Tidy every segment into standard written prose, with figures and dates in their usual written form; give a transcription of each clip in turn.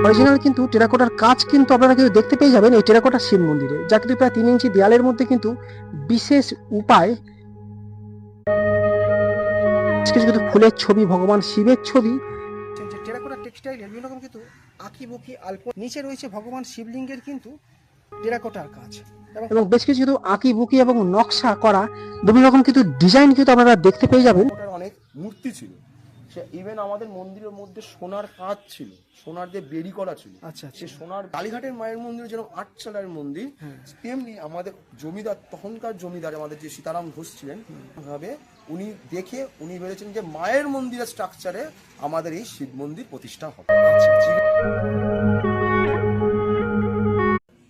Original কিন্তু টেরাকোটার কাজ কিন্তু আপনারা কিন্তু দেখতে পেয়ে যাবেন এই টেরাকোটা শিব মন্দিরে, যা কিন্তু প্রায় 3 ইঞ্চি দেয়ালের মধ্যে কিন্তু বিশেষ উপায় কিছু কিন্তু ফুলের ছবি, ভগবান শিবের ছবি, যে টেরাকোটা টেক্সটাইলের বিভিন্ন রকম কিন্তু আঁকি বুকি আলপনা, নিচে রয়েছে ভগবান শিবলিঙ্গের কিন্তু টেরাকোটার কাজ, এবং বেশ কিছু কিন্তু আঁকি বুকি এবং নকশা করা বিভিন্ন রকম কিন্তু ডিজাইন কিন্তু আপনারা দেখতে পেয়ে যাবেন। ওটার অনেক মূর্তি ছিল, সে ইভেন আমাদের মন্দিরের মধ্যে সোনার কাজ ছিল, সোনার দিয়ে বেরি করা ছিল। আচ্ছা, সে সোনার কালীঘাটের মায়ের মন্দির যেরকম আটচালার মন্দির, তেমনি আমাদের জমিদার, তখনকার জমিদার আমাদের যে সীতারাম ঘোষ ছিলেন, ভাবে উনি দেখে উনি বলেছেন যে মায়ের মন্দিরের স্ট্রাকচারে আমাদের এই শিব মন্দির প্রতিষ্ঠা হবে।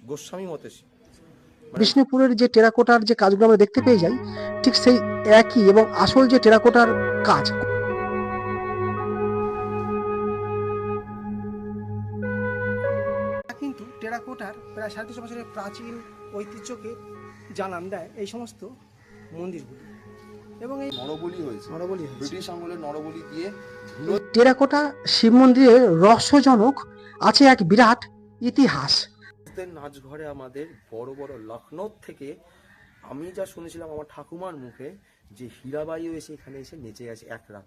গোস্বামী মতে বিষ্ণুপুরের যে টেরাকোটার যে কাজগুলো আমরা দেখতে পেয়ে যাই, ঠিক সেই একই এবং আসল যে টেরাকোটার কাজ কিন্তু টেরাকোটার প্রায় 350 বছরের প্রাচীন ঐতিহ্যকে জানান দেয় এই সমস্ত মন্দিরগুলি। এবং এই নরবলি হয়েছে, ব্রিটিশ আমলের নরবলি দিয়ে টেরাকোটা শিব মন্দিরের রহস্যজনক আছে এক বিরাট ইতিহাস। নাচঘরে আমাদের বড় বড় লখনৌ থেকে আমি যা শুনেছিলাম আমার ঠাকুমার মুখে, যে হীরাবাইও এসে এখানে এসে নেচে গেছে এক রাত।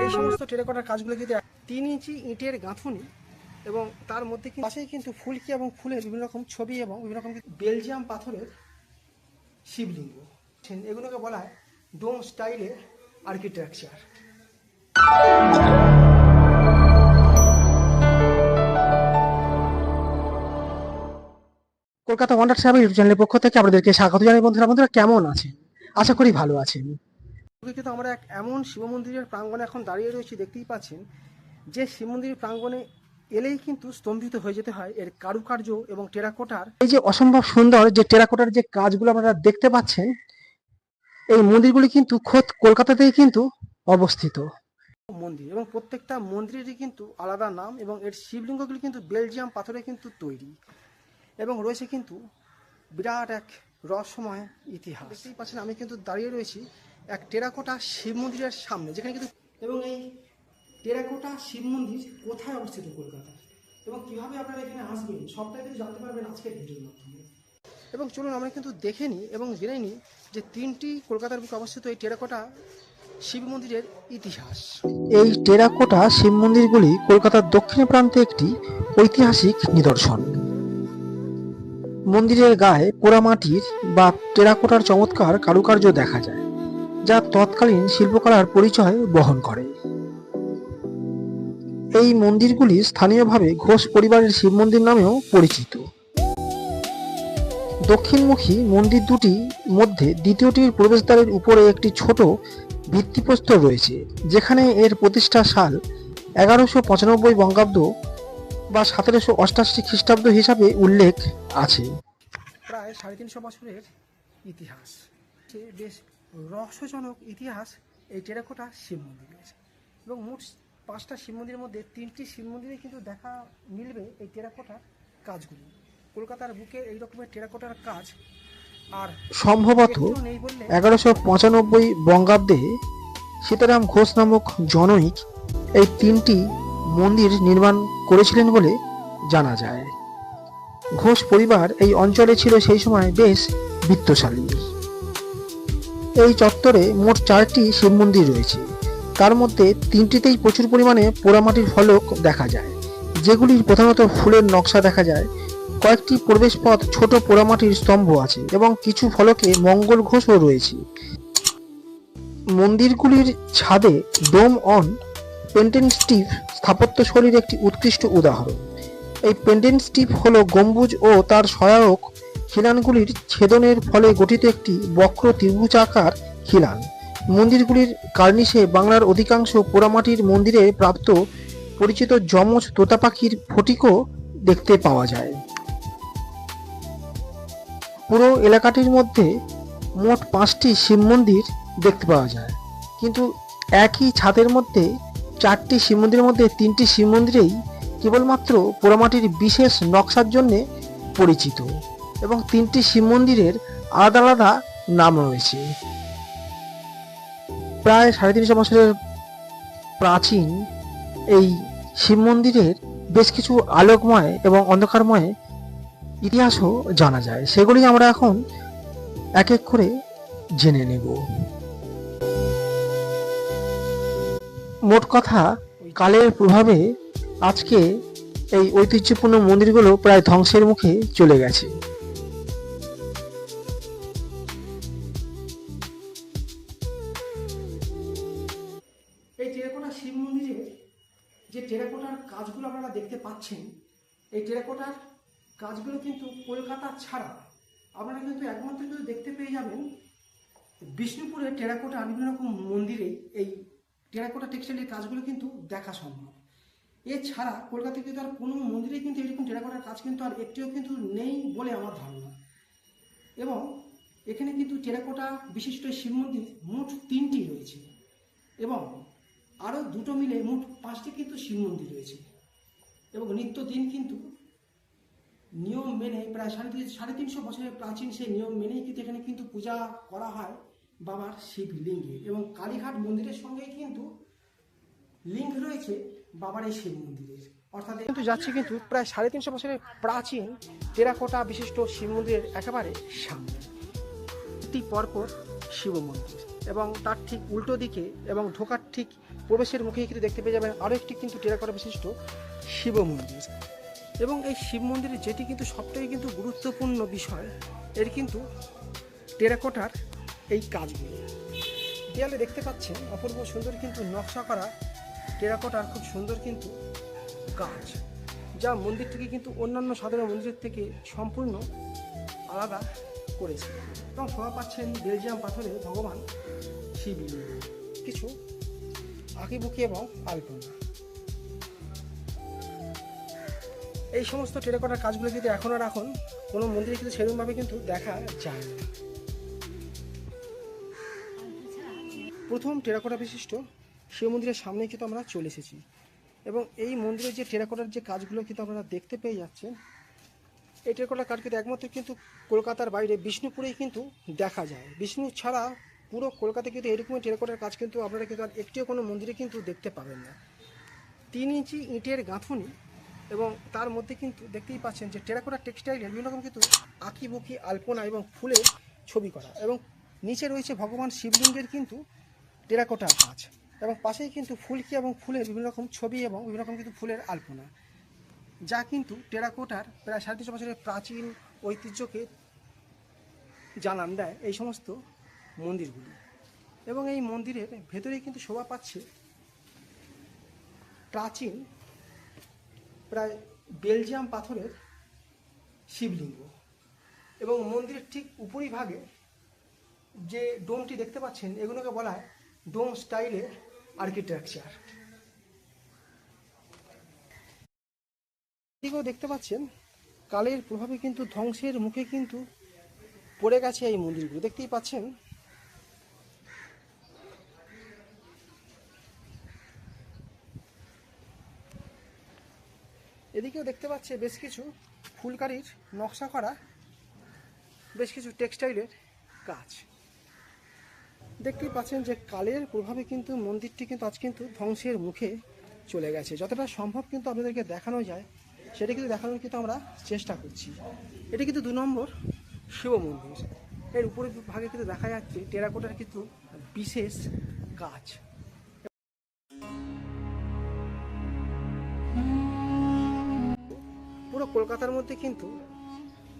এই সমস্ত টেরাকোটার কাজগুলো কিন্তু 3 ইঞ্চি ইটের গাঁথুনি, এবং তার মধ্যে পাশেই কিন্তু ফুলকি এবং ফুলের বিভিন্ন রকম ছবি এবং বিভিন্ন রকম বেলজিয়াম পাথরের শিবলিঙ্গ, এগুলোকে বলা হয় ডোম স্টাইলের architecture. Kolkata wonder travel YouTube চ্যানেলের পক্ষ থেকে আপনাদেরকে স্বাগত জানাই। বন্ধুরা কেমন আছেন? আশা করি ভালো আছেন। কিন্তু আমরা এক এমন শিব মন্দিরের প্রাঙ্গণে এখন দাঁড়িয়ে রয়েছি, দেখতেই পাচ্ছেন, যে শিব মন্দিরের প্রাঙ্গণে এলেই কিন্তু স্তম্ভিত হয়ে যেতে হয় এর কারুকার্য এবং টেরাকোটার এই যে অসম্ভব সুন্দর যে টেরাকোটার যে কাজগুলো আপনারা দেখতে পাচ্ছেন। এই মন্দিরগুলি কিন্তু খোদ কলকাতাতেই কিন্তু অবস্থিত মন্দির, এবং প্রত্যেকটা মন্দিরেরই কিন্তু আলাদা নাম, এবং এর শিবলিঙ্গগুলি কিন্তু বেলজিয়াম পাথরে কিন্তু তৈরি, এবং রয়েছে কিন্তু বিরাট এক রহস্যময় ইতিহাস। দেখতেই পাচ্ছেন আমি কিন্তু দাঁড়িয়ে রয়েছি এক টেরাকোটা শিব মন্দিরের সামনে, যেখানে কিন্তু, এবং এই টেরাকোটা শিব মন্দির কোথায় অবস্থিত কলকাতা, এবং কিভাবে আপনারা এখানে আসবেন সবটাই কিন্তু জানতে পারবেন আজকের ভিডিওর মাধ্যমে। এবং চলুন আমরা কিন্তু দেখে নিই এবং জেনে নিই যে 3টি কলকাতার বুকে অবস্থিত এই টেরাকোটা শিব মন্দিরের ইতিহাস। এই টেরাকোটা শিব মন্দিরগুলি কলকাতার দক্ষিণ প্রান্তে একটি ঐতিহাসিক নিদর্শন। মন্দিরের গায়ে পোড়ামাটির বা টেরাকোটার চমৎকার কারুকার্য দেখা যায়, যা তৎকালীন শিল্পকলার পরিচয় বহন করে। এই মন্দিরগুলি স্থানীয়ভাবে ঘোষ পরিবারের শিব মন্দির নামেও পরিচিত। দক্ষিণমুখী মন্দির দুটি মধ্যে দ্বিতীয়টির প্রবেশদ্বারের উপরে একটি ছোট ভিত্তিপ্রস্তর রয়েছে, যেখানে এর প্রতিষ্ঠা সাল 1195 বঙ্গাব্দ বা 1788 খ্রিস্টাব্দ হিসাবে উল্লেখ আছে। প্রায় 350 বছরের ইতিহাস, বেশ রহস্যজনক ইতিহাস এই টেরাকোটা শিব মন্দিরের। এবং মোট 5টা শিব মন্দিরের মধ্যে 3টি শিব মন্দিরে কিন্তু দেখা মিলবে এই টেরাকোটার কাজগুলি। কলকাতার বুকে এই রকমের টেরাকোটার কাজ আর সম্ভবত 1195 বঙ্গাব্দে সীতারাম ঘোষ নামক জনৈক এই 3টি মন্দির নির্মাণ করেছিলেন বলে জানা যায়। ঘোষ পরিবার এই অঞ্চলে ছিল সেই সময় বেশ বিত্তশালী। এই চত্বরে মোট 4টি শিব মন্দির রয়েছে, তার মধ্যে 3টিতেই প্রচুর পরিমাণে পোড়ামাটির ফলক দেখা যায়, যেগুলির প্রধানত ফুলের নকশা দেখা যায়। কয়েকটি প্রবেশপথ ছোট পোড়ামাটির স্তম্ভ আছে, এবং কিছু ফলকে মঙ্গল ঘোষও রয়েছে। মন্দিরগুলির ছাদে ডোম অন পেন্ডেন্ট স্টিভ স্থাপত্য শৈলীর একটি উৎকৃষ্ট উদাহরণ। এই পেন্ডেন্ট স্টিভ হল গম্বুজ ও তার সহায়ক খিলানগুলির ছেদনের ফলে গঠিত একটি বক্র ত্রিভুজাকার খিলান। মন্দিরগুলির কার্নিশে বাংলার অধিকাংশ পোড়ামাটির মন্দিরে প্রাপ্ত পরিচিত যমজ তোতা পাখির ফটিকও দেখতে পাওয়া যায়। পুরো এলাকাটির মধ্যে মোট 5টি শিব মন্দির দেখতে পাওয়া যায়, কিন্তু একই ছাদের মধ্যে 4টি শিব মন্দিরের মধ্যে 3টি শিব মন্দিরেই কেবলমাত্র পোড়ামাটির বিশেষ নকশার জন্য পরিচিত, এবং 3টি শিব মন্দিরের আলাদা আলাদা নাম রয়েছে। প্রায় 350 বছরের প্রাচীন এই শিব মন্দিরের বেশ কিছু আলোকময় এবং অন্ধকারময় ইতিহাসও জানা যায়, সেগুলি আমরা এখন এক এক করে জেনে নেব। মোট কথা, কালের প্রভাবে আজকে এই ঐতিহ্যপূর্ণ মন্দিরগুলো প্রায় ধ্বংসের মুখে চলে গেছে। এই টেরাকোটা শিব মন্দিরে যে টেরাকোটার কাজগুলো আপনারা দেখতে পাচ্ছেন, এই টেরাকোটার কাজগুলো কিন্তু কলকাতা ছাড়া আপনারা কিন্তু একমাত্র কিন্তু দেখতে পেয়ে যাবেন বিষ্ণুপুরের টেরাকোটা বিভিন্ন রকম মন্দিরে এই টেরাকোটা টেক্সটাইলের কাজগুলো কিন্তু দেখা সম্ভব। এছাড়া কলকাতায় কিন্তু আর কোনো মন্দিরে কিন্তু এরকম টেরাকোটার কাজ কিন্তু আর একটিও কিন্তু নেই বলে আমার ধারণা। এবং এখানে কিন্তু টেরাকোটা বিশিষ্ট শিব মন্দির মোট 3টি রয়েছে এবং আরও 2টো মিলে মোট 5টি কিন্তু শিব মন্দির রয়েছে। এবং নিত্যদিন কিন্তু নিয়ম মেনে প্রায় 350 বছরের প্রাচীন সেই নিয়ম মেনেই কিন্তু এখানে কিন্তু পূজা করা হয় বাবার শিবলিঙ্গে। এবং কালীঘাট মন্দিরের সঙ্গেই কিন্তু লিঙ্ক রয়েছে বাবার এই শিব মন্দিরের। অর্থাৎ কিন্তু যাচ্ছে কিন্তু প্রায় 350 বছরের প্রাচীন টেরাকোটা বিশিষ্ট শিব মন্দিরের একেবারে সামনে একটি পরপর শিব মন্দির এবং তার ঠিক উল্টো দিকে এবং ঢোকার ঠিক প্রবেশের মুখে কিন্তু দেখতে পেয়ে যাবেন আরও একটি কিন্তু টেরাকোটা বিশিষ্ট শিব মন্দির। এবং এই শিব মন্দিরে যেটি কিন্তু সবথেকে কিন্তু গুরুত্বপূর্ণ বিষয়, এর কিন্তু টেরাকোটার এই কাজগুলো দেয়ালে দেখতে পাচ্ছেন অপূর্ব সুন্দর কিন্তু নকশা করা টেরাকোটার খুব সুন্দর কিন্তু কাজ, যা মন্দিরটিকে কিন্তু অন্যান্য সাধারণ মন্দিরের থেকে সম্পূর্ণ আলাদা করেছে। এবং শোভা পাচ্ছেন বেলজিয়াম পাথরে ভগবান শিবলিঙ্গ, কিছু আঁকিবুকি এবং আলপনা। এই সমস্ত টেরাকোটার কাজগুলো কিন্তু এখন আর কোনো মন্দিরে কিন্তু সেরকমভাবে কিন্তু দেখা যায় না। প্রথম টেরাকোটা বিশিষ্ট শিব মন্দিরের সামনে কিন্তু আমরা চলে এসেছি এবং এই মন্দিরের যে টেরাকোটার যে কাজগুলো কিন্তু আপনারা দেখতে পেয়ে যাচ্ছেন, এই টেরাকোটার কাজ কিন্তু একমাত্র কিন্তু কলকাতার বাইরে বিষ্ণুপুরেই কিন্তু দেখা যায়। বিষ্ণু ছাড়া পুরো কলকাতায় কিন্তু এরকম টেরাকোটার কাজ কিন্তু আপনারা কিন্তু আর একটিও কোনো মন্দিরে কিন্তু দেখতে পাবেন না। 3 ইঞ্চি ইটের গাঁথুনি এবং তার মধ্যে কিন্তু দেখতেই পাচ্ছেন যে টেরাকোটা টেক্সটাইলের বিভিন্ন রকম কিন্তু আঁকিবুকি আলপনা এবং ফুলের ছবি করা এবং নিচে রয়েছে ভগবান শিবলিঙ্গের কিন্তু টেরাকোটার কাজ এবং পাশেই কিন্তু ফুলকি এবং ফুলের বিভিন্ন রকম ছবি এবং বিভিন্ন রকম কিন্তু ফুলের আলপনা, যা কিন্তু টেরাকোটার প্রায় 350 বছরের প্রাচীন ঐতিহ্যকে জানান দেয় এই সমস্ত মন্দিরগুলি। এবং এই মন্দিরের ভেতরেই কিন্তু শোভা পাচ্ছে প্রাচীন প্রায় বেলজিয়াম পাথরের শিবলিঙ্গ এবং মন্দিরের ঠিক উপরিভাগে যে ডোমটি দেখতে পাচ্ছেন, এগুলোকে বলা হয় ডোম স্টাইলের আর্কিটেকচার। এদিকেও দেখতে পাচ্ছেন কালের প্রভাবে কিন্তু ধ্বংসের মুখে কিন্তু পড়ে গেছে এই মন্দিরগুলো, দেখতেই পাচ্ছেন। এদিকেও দেখতে পাচ্ছে বেশ কিছু ফুলকারির নকশা করা বেশ কিছু টেক্সটাইলের কাজ। দেখতেই পাচ্ছেন যে কালের প্রভাবে কিন্তু মন্দিরটি কিন্তু আজ কিন্তু ধ্বংসের মুখে চলে গেছে। যতটা সম্ভব কিন্তু আপনাদেরকে দেখানো যায় সেটা কিন্তু দেখানোর কিন্তু আমরা চেষ্টা করছি। এটি কিন্তু 2 নম্বর শিব মন্দির। এর উপরে ভাগে কিন্তু দেখা যাচ্ছে টেরাকোটার কিন্তু বিশেষ কাজ। পুরো কলকাতার মধ্যে কিন্তু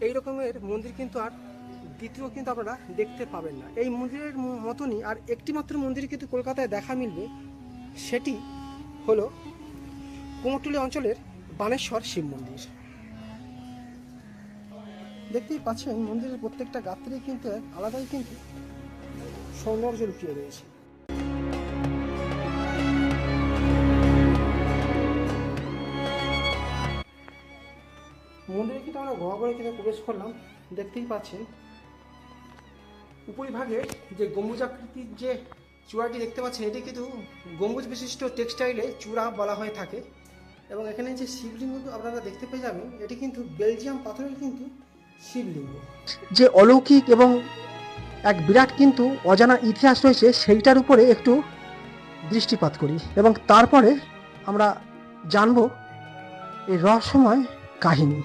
এই রকমের মন্দির কিন্তু আর দ্বিতীয় কিন্তু আপনারা দেখতে পাবেন না। এই মন্দিরের মতনই আর একটি মাত্র মন্দির কিন্তু কলকাতায় দেখা মিলবে, সেটি হলো কুমোরটুলি অঞ্চলের বানেশ্বর শিব মন্দির। দেখতেই পাচ্ছেন মন্দিরের প্রত্যেকটা গাত্রেই কিন্তু এক আলাদাই কিন্তু সৌন্দর্য লুকিয়ে রয়েছে। মন্দিরে কিন্তু আমরা গহ্বরে কিন্তু প্রবেশ করলাম। দেখতেই পাচ্ছেন উপরিভাগে যে গম্বুজাকৃতির যে চূড়াটি দেখতে পাচ্ছেন, এটি কিন্তু গম্বুজ বিশিষ্ট টেক্সটাইলে চূড়া বলা হয়ে থাকে। এবং এখানে যে শিবলিঙ্গ আপনারা দেখতে পেয়ে যাবেন, এটি কিন্তু বেলজিয়াম পাথরের কিন্তু শিবলিঙ্গ, যে অলৌকিক এবং এক বিরাট কিন্তু অজানা ইতিহাস রয়েছে, সেইটার উপরে একটু দৃষ্টিপাত করি এবং তারপরে আমরা জানবো এই রহস্যময় কাহিনী।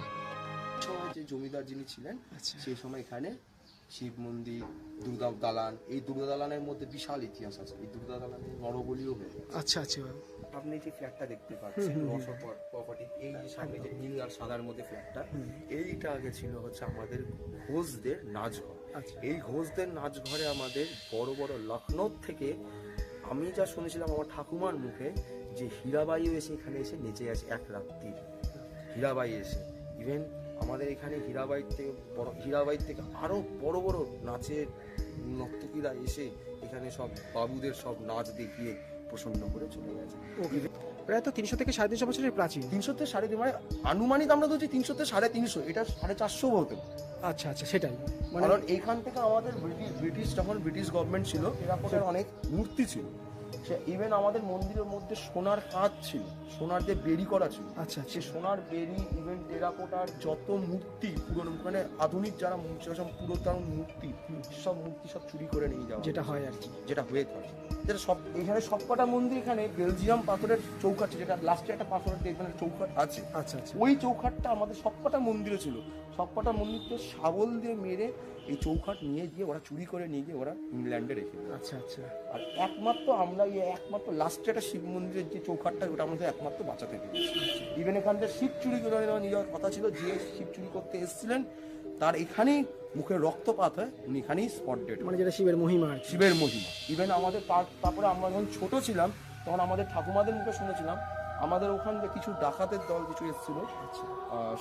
সময় যে জমিদার যিনি ছিলেন সেই সময় এখানে শিব মন্দির, দুর্গা দালান, এই দুর্গা দালানের মধ্যে বিশাল ইতিহাস আছে। এই দুর্গা দালানে নরবলিও হয়ে গেছে। আচ্ছা আচ্ছা। আপনি যে ফ্ল্যাটটা দেখতে পাচ্ছেন রসদ প্রপার্টি, এই যে সামনে যে নীল আর সাদার মধ্যে ফ্ল্যাটটা, এইটা আগে ছিল হচ্ছে আমাদের ঘোষদের নাচঘর। এই ঘোষদের নাচঘরে আমাদের বড় বড় লখনৌ থেকে, আমি যা শুনেছিলাম আমার ঠাকুমার মুখে, যে হীরাবাইও এসে এখানে এসে নেচে আছে এক রাত্রি। হীরাবাই এসে ইভেন আমাদের এখানে হীরাবাই থেকে আরো বড় বড় নাচের নর্তকীরা এসে এখানে সব বাবুদের সব নাচ দেখিয়ে প্রসন্ন করে চলে গেছে। প্রায় তো 300 থেকে 350 বছরের প্রাচীন। 300 থেকে 350, মানে আনুমানিক আমরা ধরছি 300 থেকে 350, এটা 450 হতে। আচ্ছা আচ্ছা, সেটাই। কারণ এইখান থেকে আমাদের যখন ব্রিটিশ গভর্নমেন্ট ছিল, টেরাকোটার অনেক মূর্তি ছিল। সে ইভেন আমাদের মন্দিরের মধ্যে সোনার কাজ ছিল, সোনার যে বেরি করা ছিল। আচ্ছা, সে সোনার বেরি, ইভেন টেরাকোটার যত মূর্তি পুরনো, মানে আধুনিক যারা সব পুরাতন মূর্তি, সব মূর্তি সব চুরি করে নিয়ে যাওয়া, যেটা হয় আর কি, যেটা হয়ে থাকে, যেটা সব এখানে সবকটা মন্দির, এখানে বেলজিয়াম পাথরের চৌকাঠ, যেটা লাস্টে একটা পাথরের দেখবেন চৌকাঠ আছে। আচ্ছা আচ্ছা। ওই চৌকাঠটা আমাদের সবকটা মন্দিরে ছিল। সবকটা মন্দিরকে শাবল দিয়ে মেরে এই চৌকাঠ নিয়ে গিয়ে ওরা চুরি করে নিয়ে গিয়ে ওরা ইংল্যান্ডে রেখে দেয়। আচ্ছা আচ্ছা। আর একমাত্র আমরা একমাত্র লাস্টে একটা শিব মন্দিরের যে চৌকাঠটা, ওটা আমাদের একমাত্র বাঁচাতে পেরেছি। ইভেন এখানটা শিব চুরি করে নিয়ে যাওয়ার কথা ছিল, যে শিব চুরি করতে এসেছিলেন তার এখানেই মুখে রক্তপাত হয়, উনি এখানেই স্পট ডেড, মানে যেটা শিবের মহিমা, শিবের মহিমা। ইভেন আমাদের তারপরে আমরা যখন ছোট ছিলাম তখন আমাদের ঠাকুমাদের মুখে শুনেছিলাম, আমাদের ওখান থেকে কিছু ডাকাতের দল কিছু এসেছিল,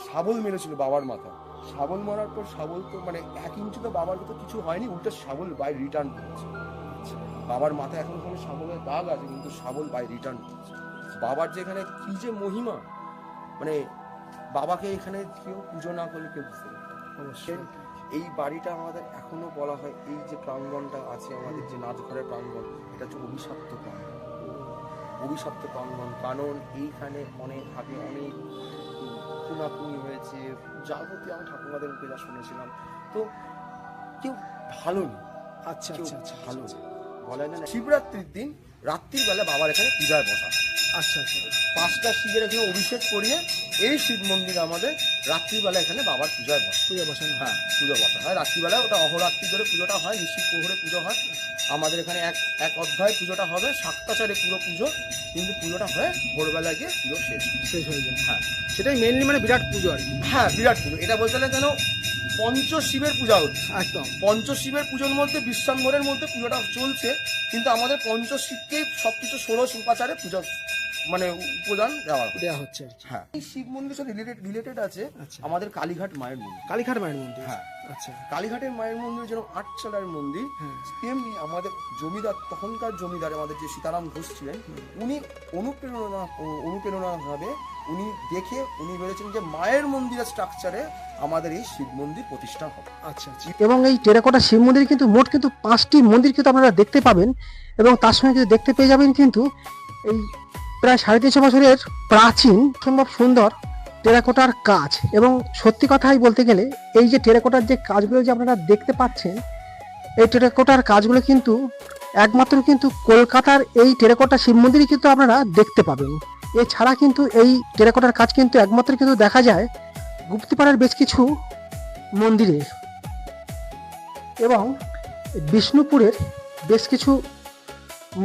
শাবল মেরেছিল বাবার মাথায়। শাবল মারার পর শাবল তো মানে 1 ইঞ্চি তো বাবার তো কিছু হয়নি, উল্টো শাবল বাই রিটার্ন করেছে। বাবার মাথায় এখন কোনো শাবলের দাগ আছে, কিন্তু শাবল বাই রিটার্ন করেছে। বাবার যে এখানে কি যে মহিমা, মানে বাবাকে এখানে কেউ পুজো না করলে কেউ বুঝতে পারে। অবশ্যই এই বাড়িটা আমাদের এখনো বলা হয়, এই যে প্রাঙ্গণটা আছে আমাদের যে নাচঘরের প্রাঙ্গণ, এটা হচ্ছে অভিশপ্ত প্রাঙ্গণ। অভিশপ্ত প্রাঙ্গণ কারণ এইখানে অনেক আগে অনেক খুনাখুনি হয়েছে, যাবতীয় আমি ঠাকুমাদের মুখে যা শুনেছিলাম। তো কেউ ভালো নেই। আচ্ছা আচ্ছা আচ্ছা, ভালো বলা যায় না। শিবরাত্রির দিন রাত্রির বেলা বাবার এখানে পূজায় বসা। আচ্ছা আচ্ছা। 5টা শিবের এখানে অভিষেক করিয়ে এই শিব মন্দির আমাদের রাত্রিবেলা এখানে বাবার পূজায় বসা। পূজা বসানো, হ্যাঁ পুজো বসা হয় রাত্রিবেলা, ওটা অহরাত্রি ধরে পুজোটা হয়, নিশ্চিত প্রহরে পুজো হয়। আমাদের এখানে এক অধ্যায় পুজোটা হবে, 7টা চারে পুরো পুজো, কিন্তু পুজোটা হয়ে ভোরবেলা গিয়ে পুজো শেষ হয়ে যায়। হ্যাঁ সেটাই মেনলি মানে বিরাট পুজো আর কি। হ্যাঁ বিরাট পুজো, এটা বলতে গেলে যেন পঞ্চশিবের পূজা হচ্ছে। একদম পঞ্চশিবের পুজোর মধ্যে বিশ্বাম্বরের মধ্যে পুজোটা চলছে, কিন্তু আমাদের পঞ্চশিবকেই সবকিছু 16 উপাচারে পুজো মানে উপদান দেওয়া হচ্ছে। হ্যাঁ, এই শিব মন্দিরের সাথে রিলেটেড আছে আমাদের কালীঘাট মায়ের মন্দির। কালীঘাট মায়ের মন্দির, হ্যাঁ আচ্ছা। কালীঘাটের মায়ের মন্দির যেরকম 8 চালার মন্দির, তেমনি আমাদের জমিদার, তখনকার জমিদার আমাদের যে সীতারাম ঘোষ ছিলেন, উনি অনুপ্রেরণা ভাবে উনি বলেছেন যে মায়ের মন্দিরের স্ট্রাকচারে আমাদের এই শিব মন্দির প্রতিষ্ঠা হবে। আচ্ছা আচ্ছা। এবং এই টেরাকোটা শিব মন্দির কিন্তু মোট কিন্তু 5টি মন্দির কিন্তু আপনারা দেখতে পাবেন, এবং তার সঙ্গে কিন্তু দেখতে পেয়ে যাবেন কিন্তু এই প্রায় 350 বছরের প্রাচীন সম্ভব সুন্দর টেরাকোটার কাজ। এবং সত্যি কথাই বলতে গেলে এই যে টেরাকোটার যে কাজগুলো যে আপনারা দেখতে পাচ্ছেন, এই টেরাকোটার কাজগুলো কিন্তু একমাত্র কিন্তু কলকাতার এই টেরাকোটা শিব মন্দিরই কিন্তু আপনারা দেখতে পাবেন। এছাড়া কিন্তু এই টেরাকোটার কাজ কিন্তু একমাত্র কিন্তু দেখা যায় গুপ্তিপাড়ার বেশ কিছু মন্দিরে এবং বিষ্ণুপুরের বেশ কিছু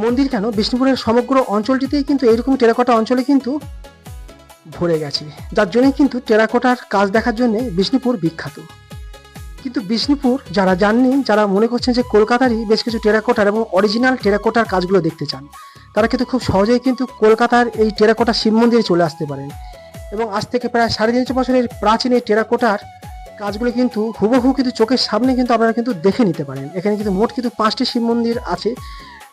মন্দির, কেন বিষ্ণুপুরের সমগ্র অঞ্চলটিতেই কিন্তু এইরকম টেরাকোটা অঞ্চলে কিন্তু ভরে গেছে, যার জন্যই কিন্তু টেরাকোটার কাজ দেখার জন্য বিষ্ণুপুর বিখ্যাত। কিন্তু বিষ্ণুপুর যারা যাননি, যারা মনে করছেন যে কলকাতারই বেশ কিছু টেরাকোটার এবং অরিজিনাল টেরাকোটার কাজগুলো দেখতে চান, তারা কিন্তু খুব সহজেই কিন্তু কলকাতার এই টেরাকোটা শিব মন্দিরে চলে আসতে পারেন। এবং আজ থেকে প্রায় 350 বছরের প্রাচীন এই টেরাকোটার কাজগুলো কিন্তু হুবহু কিন্তু চোখের সামনে কিন্তু আপনারা কিন্তু দেখে নিতে পারেন। এখানে কিন্তু মোট কিন্তু 5টি শিব মন্দির আছে,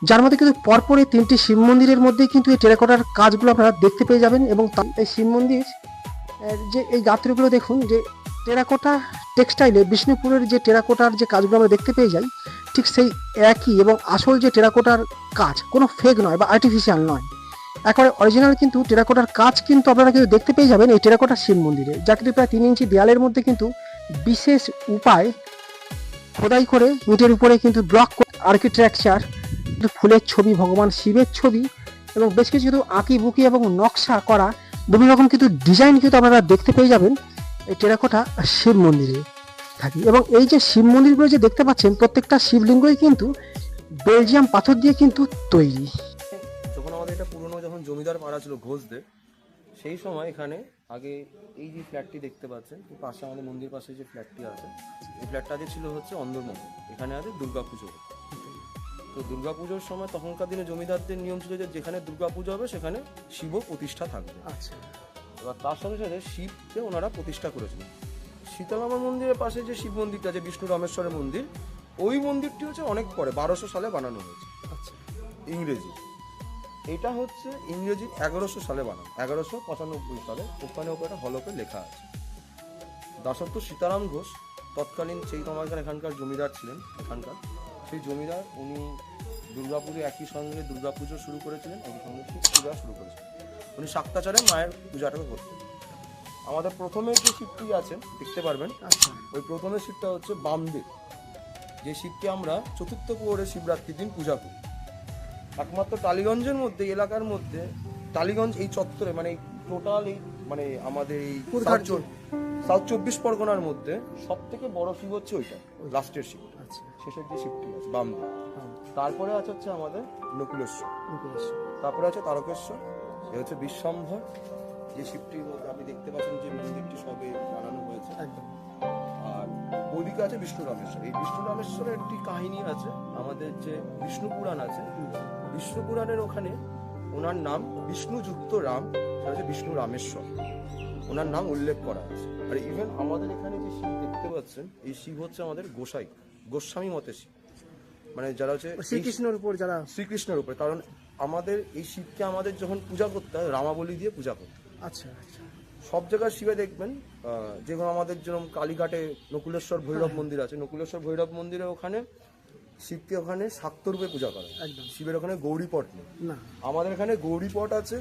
যার মধ্যে কিন্তু পরপরই 3টি শিব মন্দিরের মধ্যেই কিন্তু এই টেরাকোটার কাজগুলো আপনারা দেখতে পেয়ে যাবেন। এবং এই শিব মন্দির যে এই গাত্রগুলো দেখুন, যে টেরাকোটা টেক্সটাইলে বিষ্ণুপুরের যে টেরাকোটার যে কাজগুলো আমরা দেখতে পেয়ে যাই, ঠিক সেই একই এবং আসল যে টেরাকোটার কাজ, কোনো ফেক নয় বা আর্টিফিশিয়াল নয়, একেবারে অরিজিনাল কিন্তু টেরাকোটার কাজ কিন্তু আপনারা কিন্তু দেখতে পেয়ে যাবেন এই টেরাকোটা শিব মন্দিরে, যা কিন্তু প্রায় 3 ইঞ্চি দেয়ালের মধ্যে কিন্তু বিশেষ উপায় খোদাই করে ইটের উপরে কিন্তু ব্লক আর্কিটেকচার, ফুলের ছবি, ভগবান শিবের ছবি এবং বেশ কিছু কিন্তু আঁকি বুকি এবং নকশা করা বিভিন্ন রকম কিন্তু ডিজাইন কিন্তু আপনারা দেখতে পেয়ে যাবেন এই টেরাকোটা শিব মন্দিরে থাকি। এবং এই যে শিব মন্দিরগুলো যে দেখতে পাচ্ছেন প্রত্যেকটা শিবলিঙ্গই কিন্তু বেলজিয়াম পাথর দিয়ে কিন্তু তৈরি। যখন আমাদের এটা পুরনো যখন জমিদার পাড়া ছিল ঘোষদের, সেই সময় এখানে আগে এই যে ফ্ল্যাটটি দেখতে পাচ্ছেন পাশে আমাদের মন্দির পাশে যে ফ্ল্যাটটি আছে, এই ফ্ল্যাটটা আগে ছিল হচ্ছে অন্দরমহল। এখানে আছে দুর্গাপুজো। তো দুর্গাপুজোর সময় তখনকার দিনে জমিদারদের নিয়ম ছিল যে যেখানে দুর্গাপুজো হবে সেখানে শিব প্রতিষ্ঠা থাকবে। আচ্ছা, এবার তার সাথে সাথে শিবকে ওনারা প্রতিষ্ঠা করেছিলেন। শীতলামা মন্দিরের পাশে যে শিব মন্দিরটা আছে বিষ্ণু রামেশ্বরের মন্দির, ওই মন্দিরটি হচ্ছে অনেক পরে 1200 সালে বানানো হয়েছে। আচ্ছা, ইংরেজি, এটা হচ্ছে ইংরেজি 1100 সালে বানানো, 1195 সালে। ওখানে ওপরে হলপে লেখা আছে দাসত্ব সীতারাম ঘোষ তৎকালীন সেই সময়কার এখানকার জমিদার ছিলেন। এখানকার সেই জমিদার উনি দুর্গাপুজো একই সঙ্গে দুর্গাপুজো শুরু করেছিলেন, একই সঙ্গে শিব পূজা শুরু করেছিলেন। উনি শাক্তাচারে মায়ের পূজাটাকে করতেন। আমাদের প্রথমে যে শিবটি আছে দেখতে পারবেন, আচ্ছা, ওই প্রথমের শিবটা হচ্ছে বামদেব, যে শিবকে আমরা চতুর্থ প্রহরে শিবরাত্রির দিন পূজা করি। একমাত্র টালিগঞ্জের মধ্যে, এলাকার মধ্যে টালিগঞ্জ এই চত্বরে মানে টোটাল এই মানে আমাদের এই সাউথ 24 পরগনার মধ্যে সব থেকে বড় শিব হচ্ছে ওইটা, লাস্টের শিব। আচ্ছা, শেষের যে শিবটি আছে বামদেব। তারপরে আছে হচ্ছে আমাদের নকুলেশ্বর, তারপরে আছে তারকেশ্বর, এ হচ্ছে বিশ্বম্ভর, যে শিবটির মধ্যে আপনি দেখতে পাচ্ছেন যে মন্দিরটি সবে বানানো হয়েছে একদম। আর ওইদিকে আছে বিষ্ণু রামেশ্বর। এই বিষ্ণু রামেশ্বরের একটি কাহিনী আছে, আমাদের যে বিষ্ণু পুরাণ আছে, বিষ্ণু পুরাণের ওখানে ওনার নাম বিষ্ণুযুক্ত রাম, সেটা হচ্ছে বিষ্ণু রামেশ্বর, ওনার নাম উল্লেখ করা আছে। আর ইভেন আমাদের এখানে যে শিব দেখতে পাচ্ছেন, এই শিব হচ্ছে আমাদের গোসাই, গোস্বামী মতে শিব, মানে যারা হচ্ছে শ্রীকৃষ্ণের উপর, যারা শ্রীকৃষ্ণের উপরে। কারণ আমাদের এই শিবকে আমাদের যখন পূজা করতে হয় রামাবলী দিয়ে পূজা করতে। আচ্ছা, আচ্ছা, সব জায়গায় শিবে দেখবেন, যেমন আমাদের যেরকম কালীঘাটে নকুলেশ্বর ভৈরব মন্দির আছে, নকুলেশ্বর ভৈরব মন্দিরে ওখানে শিবকে ওখানে শাক্ত রূপে পূজা করে একদম। শিবের ওখানে গৌরীপট নেই, না, আমাদের এখানে গৌরীপট আছে।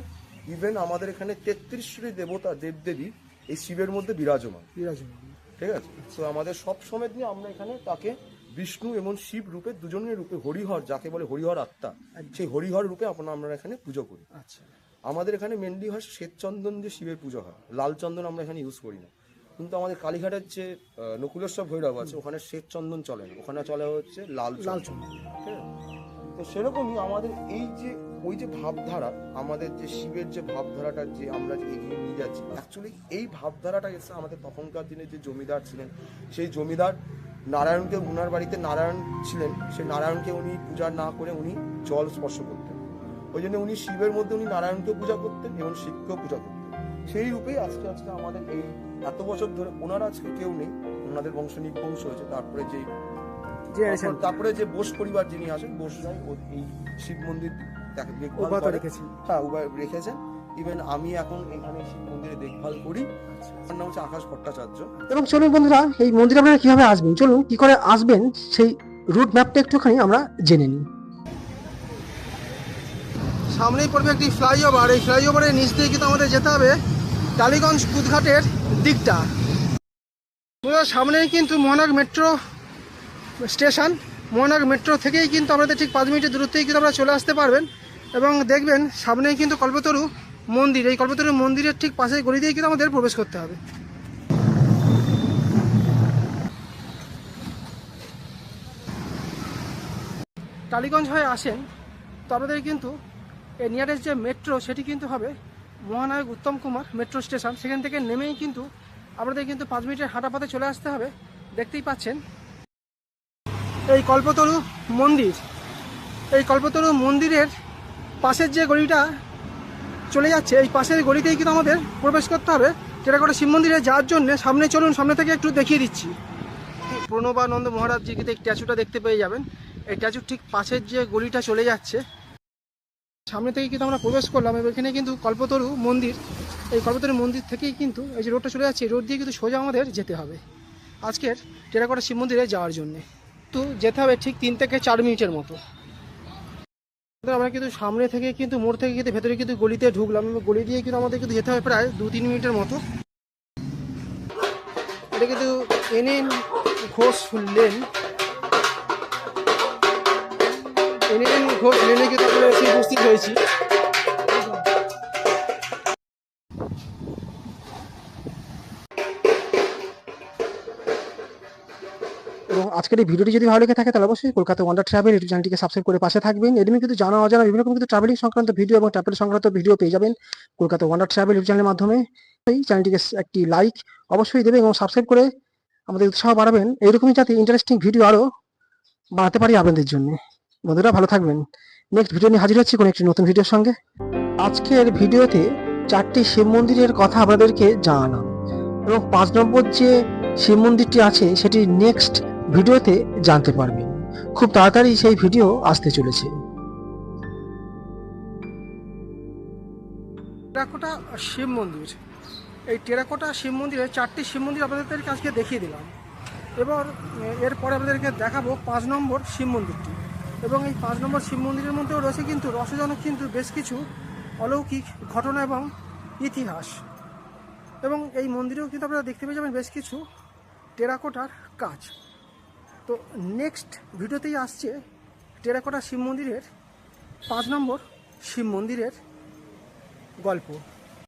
ইভেন আমাদের এখানে 33টি দেবতা দেবদেবী এই শিবের মধ্যে বিরাজমান, ঠিক আছে। তো আমাদের সব সময় দিয়ে আমরা এখানে তাকে বিষ্ণু এবং শিব রূপে, দুজনের রূপে, হরিহর যাকে বলে হরিহর আত্মা, সেই হরিহর রূপে আমরা এখানে পুজো করি। আচ্ছা, আমাদের এখানে মেনলি হয় শ্বেত চন্দন দিয়ে শিবের পুজো হয়, লাল চন্দন আমরা এখানে ইউজ করি না। কিন্তু আমাদের কালীঘাটের যে নকুলেশ্বর ভৈরব আছে ওখানে শ্বেত চন্দন চলে না, ওখানে চলে হচ্ছে লাল চন্দন, ঠিক আছে। তো সেরকমই আমাদের এই যে ওই যে ভাবধারা, আমাদের যে শিবের যে ভাবধারাটা যে আমরা এগিয়ে নিয়ে যাচ্ছি, অ্যাকচুয়ালি এই ভাবধারাটা এসে আমাদের তখনকার দিনে যে জমিদার ছিলেন, সেই জমিদার নারায়ণকে, উনার বাড়িতে নারায়ণ ছিলেন, সেই নারায়ণকে উনি পূজা না করে উনি জল স্পর্শ করতেন। ওই জন্য উনি শিবের মধ্যে উনি নারায়ণকে পূজা করতেন এবং শিবকেও পূজা করতেন। সেই রূপেই আজকে আজকে আমাদের এই এত বছর ধরে ওনারা আজকে কেউ নেই, ওনাদের বংশ নির্বংশ হয়েছে। তারপরে যে বোস পরিবার যিনি আছেন, বোসরাই এই শিব মন্দির রেখেছেন, হ্যাঁ রেখেছেন। ইভেন আমি এখন এখানে শিব মন্দিরে দেখভাল করি। আমার নাম হচ্ছে আকাশ ভট্টাচার্য। এবং চলুন বন্ধুরা, এই মন্দিরে আপনারা কিভাবে আসবেন, চলুন কি করে আসবেন সেই রুট ম্যাপটা একটুখানি আমরা জেনে নিই। সামনেই পড়বে একটি ফ্লাইওভার, এই ফ্লাইওভারের নিচ দিয়ে কিন্তু আমাদের যেতে হবে টালিগঞ্জ কুদঘাটের দিকটা। সামনেই কিন্তু মোহনাগ মেট্রো স্টেশন, মোহনাগ মেট্রো থেকেই কিন্তু আমাদের ঠিক 5 মিনিটের দূরত্বেই কিন্তু আপনারা চলে আসতে পারবেন। এবং দেখবেন সামনেই কিন্তু কল্পতরু মন্দির, এই কল্পতরু মন্দিরের ঠিক পাশে গলি দিয়ে কিন্তু আমাদের প্রবেশ করতে হবে। টালিগঞ্জ হয়ে আসেন তো আপনাদের কিন্তু এই নিয়ারেস্ট যে মেট্রো সেটি কিন্তু হবে মহানায়ক উত্তম কুমার মেট্রো স্টেশন। সেখান থেকে নেমেই কিন্তু আপনাদের কিন্তু 5 মিনিটের হাঁটা পথে চলে আসতে হবে। দেখতেই পাচ্ছেন এই কল্পতরু মন্দির, এই কল্পতরু মন্দিরের পাশের যে গলিটা চলে যাচ্ছে, এই পাশের গলিতেই কিন্তু আমাদের প্রবেশ করতে হবে টেরাকোটা শিব মন্দিরে যাওয়ার জন্য। সামনে চলুন, সামনে থেকে একটু দেখিয়ে দিচ্ছি। প্রণবানন্দ মহারাজ জি কিন্তু এই স্ট্যাচুটা দেখতে পেয়ে যাবেন। এই স্ট্যাচুর ঠিক পাশের যে গলিটা চলে যাচ্ছে, সামনে থেকে কিন্তু আমরা প্রবেশ করলাম। এখানে কিন্তু কল্পতরু মন্দির, এই কল্পতরু মন্দির থেকেই কিন্তু এই যে রোডটা চলে যাচ্ছে, রোড দিয়ে কিন্তু সোজা আমাদের যেতে হবে আজকের টেরাকোটা শিব মন্দিরে যাওয়ার জন্য। তো যেতে হবে ঠিক 3 থেকে 4 মিনিটের মতো। আমরা কিন্তু সামনে থেকে কিন্তু মোড় থেকে কিন্তু ভেতরে কিন্তু গলিতে ঢুকলাম, গলি দিয়ে কিন্তু আমাদের কিন্তু যেতে হবে প্রায় 2-3 মিনিটের মতো। এটা কিন্তু NN Ghosh lane, NN Ghosh লেনে কিন্তু আমরা এসে উপস্থিত হয়েছি। এবং আজকের এই ভিডিওটি যদি ভালো লেগে থাকে তাহলে অবশ্যই কলকাতা ওয়ান্ডার ট্রাভেল ইউটিউব চ্যানেলটিকে সাবস্ক্রাইব করে পাশে থাকবেন। এরকম কিন্তু জানা অজানা বিভিন্ন রকম কিন্তু ট্রাভেলিং সংক্রান্ত ভিডিও এবং ট্রাভেল সংক্রান্ত ভিডিও পেয়ে যাবেন কলকাতা ওয়ান্ডার ট্রাভেল ইউটিউব চ্যানেলের মাধ্যমে। এই চ্যানেলটিকে একটি লাইক অবশ্যই দেবেন এবং সাবস্ক্রাইব করে আমাদের উৎসাহ বাড়াবেন এইরকমই যাতে ইন্টারেস্টিং ভিডিও আরও বানাতে পারি আপনাদের জন্য। বন্ধুরা ভালো থাকবেন। নেক্সট ভিডিও নিয়ে হাজির হচ্ছি কোনো একটি নতুন ভিডিওর সঙ্গে। আজকের ভিডিওতে 4টি শিব মন্দিরের কথা আপনাদেরকে জানালাম এবং 5 নম্বর যে শিব মন্দিরটি আছে সেটি নেক্সট ভিডিওতে জানতে পারবেন। খুব তাড়াতাড়ি সেই ভিডিও আসতে চলেছে। টেরাকোটা শিব মন্দির, এই টেরাকোটা শিব মন্দিরে 4টি শিব মন্দির আপনাদেরকে আজকে দেখিয়ে দিলাম। এবার এরপরে আপনাদেরকে দেখাবো 5 নম্বর শিব মন্দিরটি। এবং এই 5 নম্বর শিব মন্দিরের মধ্যেও রয়েছে কিন্তু রসজনক কিন্তু বেশ কিছু অলৌকিক ঘটনা এবং ইতিহাস। এবং এই মন্দিরেও কিন্তু আপনারা দেখতে পেয়ে যাবেন বেশ কিছু টেরাকোটার কাজ। তো নেক্সট ভিডিওতেই আসছে টেরাকোটা শিব মন্দিরের 5 নম্বর শিব মন্দিরের গল্প।